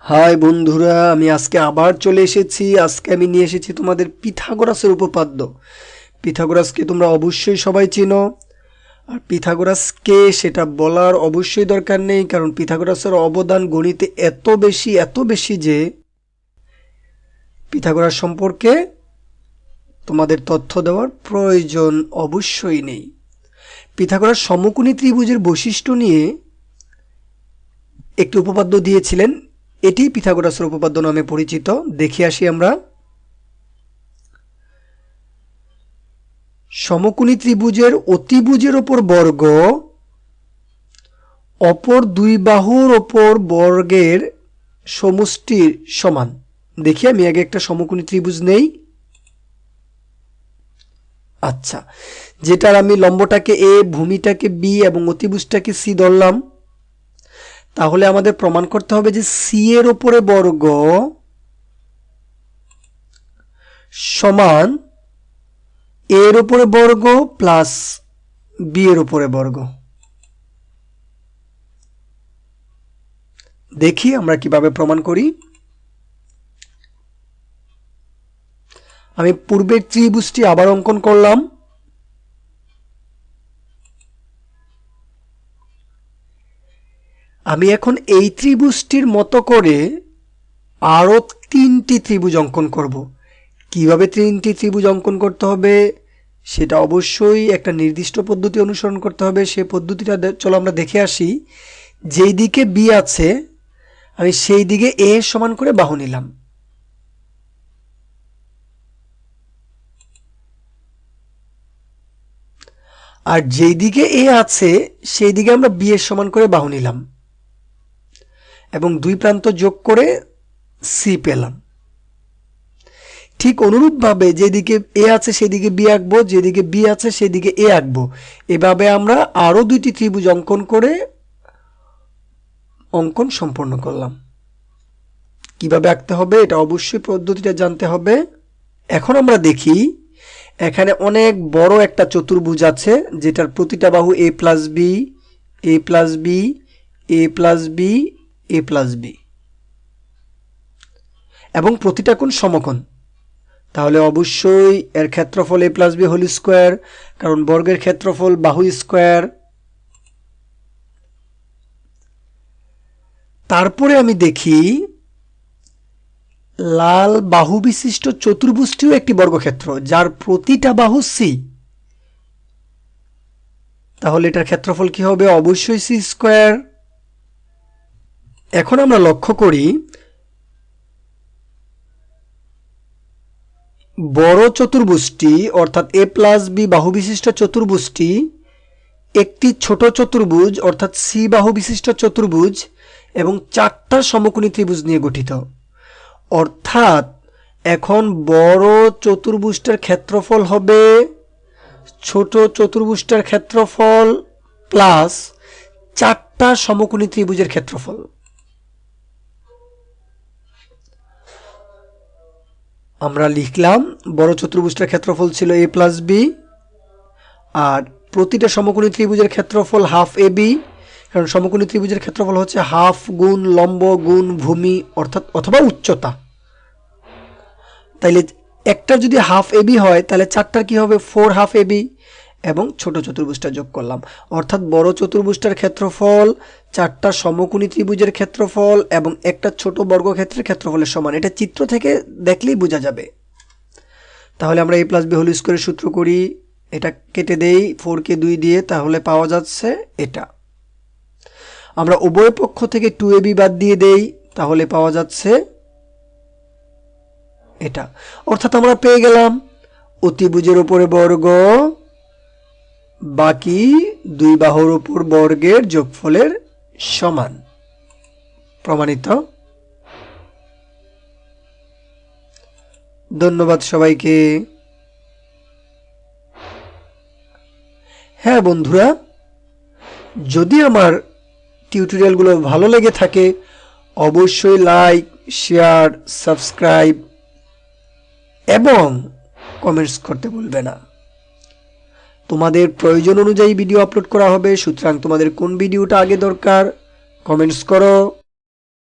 High বন্ধুরা, আমি আজকে আবার চলে এসেছি। আজকে আমি নিয়ে এসেছি তোমাদের পিথাগোরাসের উপপাদ্য। পিথাগোরাসকে তোমরা অবশ্যই সবাই চেনো। আর পিথাগোরাসকে সেটা বলার অবশ্যই দরকার নেই, কারণ পিথাগোরাসের অবদান গণিতে এত বেশি যে পিথাগোরাস সম্পর্কে তোমাদের তথ্য দেওয়ার প্রয়োজন অবশ্যই নেই। পিথাগোরাস সমকোণী ত্রিভুজের বৈশিষ্ট্য নিয়ে একটি উপপাদ্য দিয়েছিলেন। এটি পিথাগোরাসের উপপাদ্য নামে পরিচিত। দেখে আসি আমরা। সমকোণী ত্রিভুজের অতিভুজের ওপর বর্গ অপর দুই বাহুর ওপর বর্গের সমষ্টির সমান। দেখি আমি আগে একটা সমকোণী ত্রিভুজ নেই। আচ্ছা, যেটার আমি লম্বটাকে এ, ভূমিটাকে বি এবং অতিভুজটাকে সি ধরলাম। তাহলে আমাদের প্রমাণ করতে হবে যে সি এর উপরে বর্গ সমান এর উপরে বর্গ প্লাস বি এর উপরে বর্গ। দেখি আমরা কিভাবে প্রমাণ করি। আমি পূর্বের ত্রিভুজটি আবার অঙ্কন করলাম। আমি এখন এই ত্রিভুজটির মতো করে আরো তিনটি ত্রিভুজ অঙ্কন করব। কিভাবে তিনটি ত্রিভুজ অঙ্কন করতে হবে সেটা অবশ্যই একটা নির্দিষ্ট পদ্ধতি অনুসরণ করতে হবে। সেই পদ্ধতিটা চলো আমরা দেখে আসি। যেই দিকে বি আছে আমি সেই দিকে এ সমান করে বাহু নিলাম। আর যেই দিকে এ আছে সেই দিকে আমরা বি এর সমান করে বাহু নিলাম এবং দুই প্রান্ত যোগ করে সি পেলাম। ঠিক অনুরূপভাবে যেদিকে এ আছে সেদিকে বি আঁকবো, যেদিকে বি আছে সেদিকে এ আঁকবো। এভাবে আমরা আরো দুইটি ত্রিভুজ অঙ্কন করে অঙ্কন সম্পন্ন করলাম। কিভাবে আঁকতে হবে এটা অবশ্যই পদ্ধতিটা জানতে হবে। এখন আমরা দেখি, এখানে অনেক বড় একটা চতুর্ভুজ আছে যেটার প্রতিটা বাহু এ প্লাস বি, এ প্লাস বি, এ প্লাস বি, এ প্লাস বি এবং প্রতিটা কোণ সমকোণ। তাহলে অবশ্যই এর ক্ষেত্রফল এ প্লাস বি হোল স্কোয়ার, কারণ বর্গের ক্ষেত্রফল বাহু স্কোয়ার। তারপরে আমি দেখি লাল বাহু বিশিষ্ট চতুর্ভুজটিও একটি বর্গক্ষেত্র যার প্রতিটা বাহু সি। তাহলে এটার ক্ষেত্রফল কি হবে? অবশ্যই সি স্কোয়ার। এখন আমরা লক্ষ্য করি বড় চতুর্ভুজটি অর্থাৎ এ প্লাস বি বাহু বিশিষ্ট চতুর্ভুজটি একটি ছোট চতুর্ভুজ অর্থাৎ সি বাহু বিশিষ্ট চতুর্ভুজ এবং চারটা সমকোণী ত্রিভুজ নিয়ে গঠিত। অর্থাৎ এখন বড় চতুর্ভুজটার ক্ষেত্রফল হবে ছোট চতুর্ভুজটার ক্ষেত্রফল প্লাস চারটা সমকোণী ত্রিভুজের ক্ষেত্রফল। আমরা লিখলাম বড় চতুর্ভুজটার ক্ষেত্রফল ছিল এ প্লাস বি, আর প্রতিটা সমকোণী ত্রিভুজের ক্ষেত্রফল হাফ এ বি, কারণ সমকোণী ত্রিভুজের ক্ষেত্রফল হচ্ছে হাফ গুণ লম্ব গুণ ভূমি অর্থাৎ অথবা উচ্চতা। তাইলে একটা যদি হাফ এ বি হয় তাহলে চারটার কি হবে? 4 হাফ এ বি এবং ছোট চতুর্ভুজটা যোগ করলাম। অর্থাৎ বড় চতুর্ভুজটার ক্ষেত্রফল চারটা সমকোণী ত্রিভুজের ক্ষেত্রফল এবং একটা ছোট বর্গক্ষেত্রের ক্ষেত্রফলের সমান। এটা চিত্র থেকে দেখলেই বোঝা যাবে। তাহলে আমরা এ প্লাস বি হোল স্কোয়ারের সূত্র করি। এটা কেটে দেই 4 কে 2 দিয়ে, তাহলে পাওয়া যাচ্ছে এটা। আমরা উভয় পক্ষ থেকে 2ab বাদ দিয়ে দেই, তাহলে পাওয়া যাচ্ছে এটা। অর্থাৎ আমরা পেয়ে গেলাম অতিভুজের উপরে বর্গ বাকি দুই বাহুর উপর বর্গের যোগফলের সমান। প্রমাণিত। ধন্যবাদ সবাইকে। হ্যাঁ বন্ধুরা, যদি আমার টিউটোরিয়ালগুলো ভালো লেগে থাকে অবশ্যই লাইক, শেয়ার, সাবস্ক্রাইব এবং কমেন্টস করতে ভুলবে না। তোমাদের প্রয়োজন অনুযায়ী ভিডিও আপলোড করা হবে, সুতরাং তোমাদের কোন ভিডিওটা আগে দরকার কমেন্টস করো।